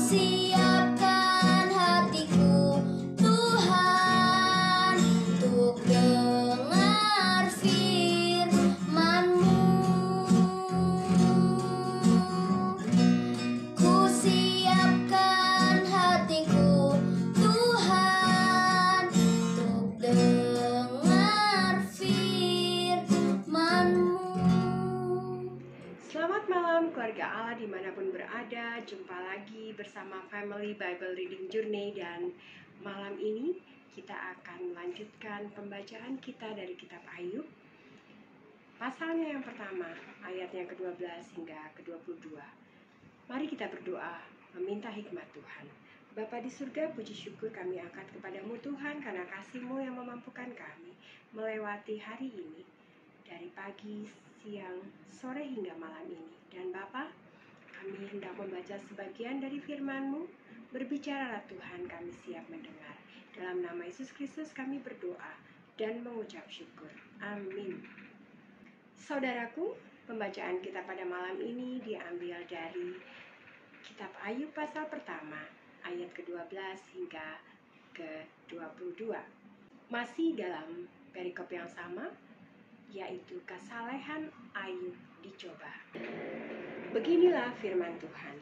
siapkan hatiku Tuhan untuk dengar firman-Mu. Ku siapkan hatiku Tuhan untuk dengar firman-Mu. Selamat malam keluarga Allah dimanapun berada. Jumpa lagi bersama Family Bible Reading Journey. Dan malam ini kita akan melanjutkan pembacaan kita dari kitab Ayub. Pasalnya yang pertama, ayatnya ke-12 hingga ke-22. Mari kita berdoa, meminta hikmat Tuhan. Bapa di surga, puji syukur kami angkat kepadamu Tuhan, karena kasih-Mu yang memampukan kami melewati hari ini, dari pagi, siang, sore hingga malam ini. Dan Bapa, kami hendak membaca sebagian dari firman-Mu. Berbicaralah Tuhan, kami siap mendengar. Dalam nama Yesus Kristus kami berdoa dan mengucap syukur. Amin. Saudaraku, pembacaan kita pada malam ini diambil dari kitab Ayub pasal pertama, ayat ke-12 hingga ke-22. Masih dalam perikop yang sama, yaitu kesalehan Ayub dicoba. Beginilah firman Tuhan.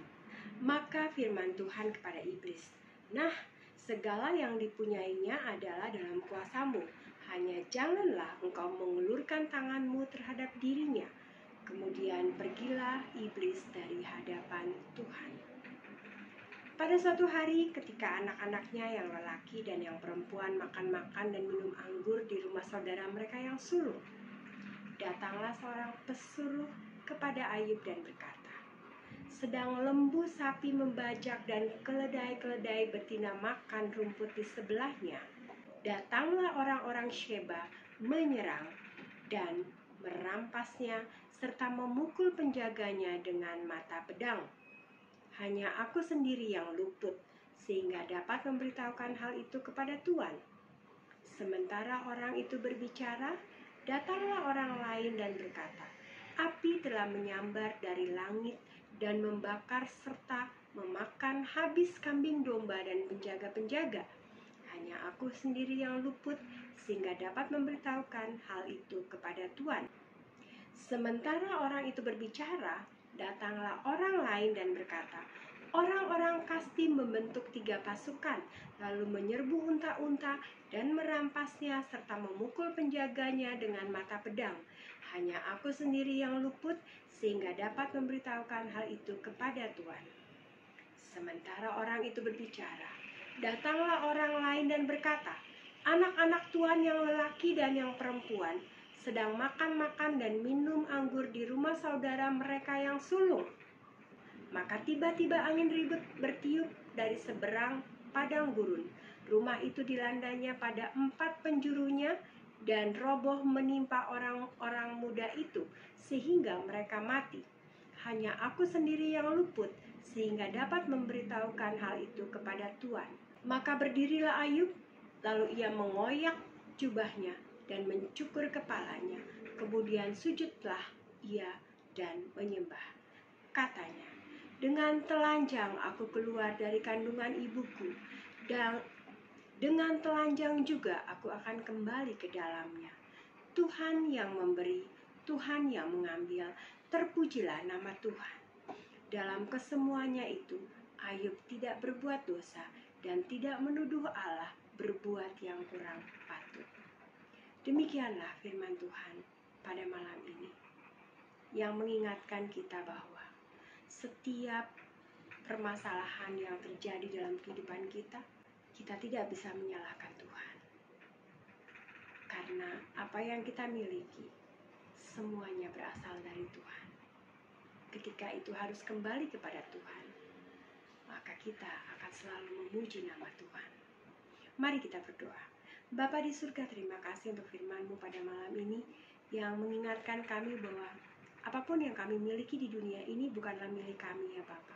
Maka firman Tuhan kepada iblis, "Nah, segala yang dipunyainya adalah dalam kuasamu. Hanya janganlah engkau mengulurkan tanganmu terhadap dirinya." Kemudian pergilah iblis dari hadapan Tuhan. Pada suatu hari ketika anak-anaknya yang lelaki dan yang perempuan makan-makan dan minum anggur di rumah saudara mereka yang sulung, datanglah seorang pesuruh kepada Ayub dan berkata, "Sedang lembu sapi membajak dan keledai-keledai betina makan rumput di sebelahnya, datanglah orang-orang Sheba menyerang dan merampasnya serta memukul penjaganya dengan mata pedang. Hanya aku sendiri yang luput, sehingga dapat memberitahukan hal itu kepada Tuan." Sementara orang itu berbicara, datanglah orang lain dan berkata, "Api telah menyambar dari langit dan membakar serta memakan habis kambing domba dan penjaga-penjaga. Hanya aku sendiri yang luput, sehingga dapat memberitahukan hal itu kepada Tuan." Sementara orang itu berbicara, datanglah orang lain dan berkata, "Orang-orang Kastim membentuk 3 pasukan, lalu menyerbu unta-unta dan merampasnya serta memukul penjaganya dengan mata pedang. Hanya aku sendiri yang luput, sehingga dapat memberitahukan hal itu kepada Tuan." Sementara orang itu berbicara, datanglah orang lain dan berkata, "Anak-anak Tuan yang lelaki dan yang perempuan sedang makan-makan dan minum anggur di rumah saudara mereka yang sulung." Maka tiba-tiba angin ribut bertiup dari seberang padang gurun. Rumah itu dilandanya pada 4 penjurunya dan roboh menimpa orang-orang muda itu sehingga mereka mati. Hanya aku sendiri yang luput, sehingga dapat memberitahukan hal itu kepada Tuan. Maka berdirilah Ayub, lalu ia mengoyak jubahnya dan mencukur kepalanya. Kemudian sujudlah ia dan menyembah. Katanya, "Dengan telanjang aku keluar dari kandungan ibuku, dan dengan telanjang juga aku akan kembali ke dalamnya. Tuhan yang memberi, Tuhan yang mengambil, terpujilah nama Tuhan." Dalam kesemuanya itu, Ayub tidak berbuat dosa dan tidak menuduh Allah berbuat yang kurang patut. Demikianlah firman Tuhan pada malam ini, yang mengingatkan kita bahwa setiap permasalahan yang terjadi dalam kehidupan kita, kita tidak bisa menyalahkan Tuhan. Karena apa yang kita miliki, semuanya berasal dari Tuhan. Ketika itu harus kembali kepada Tuhan, maka kita akan selalu memuji nama Tuhan. Mari kita berdoa. Bapa di surga, terima kasih untuk firman-Mu pada malam ini, yang mengingatkan kami bahwa apapun yang kami miliki di dunia ini bukanlah milik kami ya Bapa,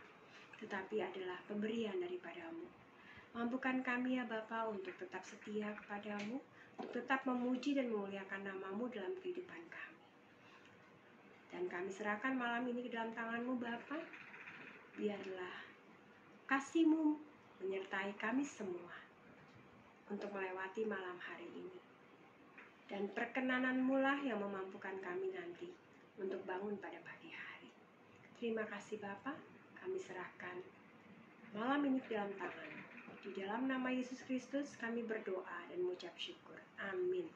tetapi adalah pemberian daripada-Mu. Mampukan kami ya Bapa untuk tetap setia kepada-Mu, untuk tetap memuji dan memuliakan nama-Mu dalam kehidupan kami. Dan kami serahkan malam ini ke dalam tangan-Mu Bapa. Biarlah kasih-Mu menyertai kami semua untuk melewati malam hari ini. Dan perkenanan-Mu lah yang memampukan kami nanti untuk bangun pada pagi hari. Terima kasih Bapa, kami serahkan malam ini ke dalam tangan. Di dalam nama Yesus Kristus kami berdoa dan mengucap syukur. Amin.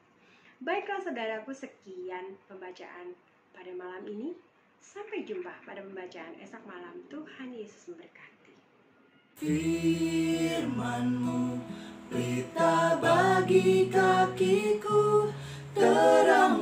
Baiklah saudaraku, sekian pembacaan pada malam ini. Sampai jumpa pada pembacaan esok malam. Tuhan Yesus memberkati. Firman-Mu, pelita bagi kakiku, terang